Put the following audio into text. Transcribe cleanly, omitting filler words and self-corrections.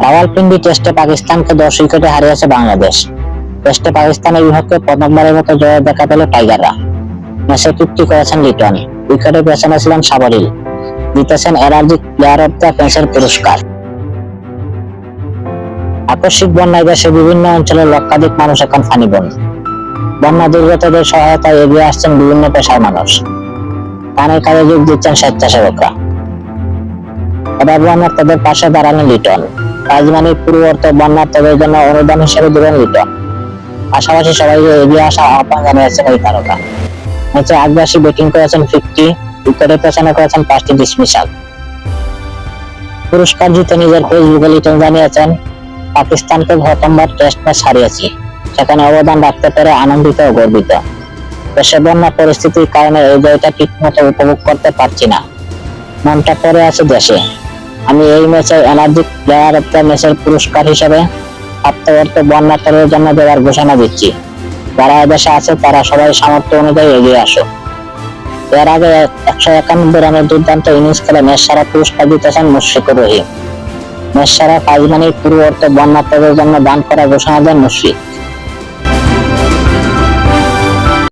রাওয়ালপিন্ডি টেস্টে পাকিস্তানকে 10 উইকেটে হারিয়েছে বাংলাদেশ। টেস্টে পাকিস্তানের বিপক্ষে প্রথমবারের মতো জয় দেখা পেল টাইগাররা। ম্যাচে ফিফটি করেছেন লিটন, উইকেটে পেছনে ছিলেন সাবরিল, জিতেছেন এনার্জি প্লেয়ার অফ দ্য ম্যাচের পুরস্কার। আকস্মিক বন্যায় দেশের বিভিন্ন অঞ্চলের লক্ষাধিক মানুষ এখন পানিবন্দী। বন্যা দুর্গতদের সহায়তায় এগিয়ে আসছেন বিভিন্ন পেশার মানুষ। ত্রাণের কাজে যোগ দিচ্ছেন স্বেচ্ছাসেবকরা। এবার বন্যার্তদের পাশে দাঁড়ালেন লিটন। রাজধানীর পুরো অর্থ বন্যার্তদের জন্য অনুদান হিসেবে দিলেন লিটন। পাশাপাশি সবাইকে এগিয়ে আসা আহ্বান জানিয়েছেন এই তারকা। ম্যাচে আগ্রাসী ব্যাটিং করেছেন 50, উইকেটে পেছনে করেছেন 5টি ডিসমিসাল। পুরস্কার জিতে নিজের ফেসবুকে লিটন জানিয়েছেন, পাকিস্তানকে প্রথমবার টেস্ট ম্যাচ হারিয়েছি, সেখানে অবদান রাখতে পেরে আনন্দিত ও গর্বিত। দেশে বন্যা পরিস্থিতির কারণে এই জয়টা ঠিকমতো উপভোগ করতে পারছি না, মনটা পড়ে আছে দেশে। আমি এই ম্যাচে এনার্জি প্লেয়ার অফ দ্য ম্যাচের পুরস্কার হিসেবে প্রাপ্ত অর্থ বন্যার্তদের জন্য দেওয়ার ঘোষণা দিচ্ছি। যারা এদেশে আছে তারা সবাই সামর্থ্য অনুযায়ী এগিয়ে আসো। এর আগে 151 রানের দুর্দান্ত ইনিংস খেলে ম্যাচ সেরা পুরস্কার জিতেছেন মুশফিকুর রহিম। ম্যাচ সেরা প্রাইজ মানির পুরো অর্থ বন্যার্তদের জন্য দান করার ঘোষণা দেন মুশফিক।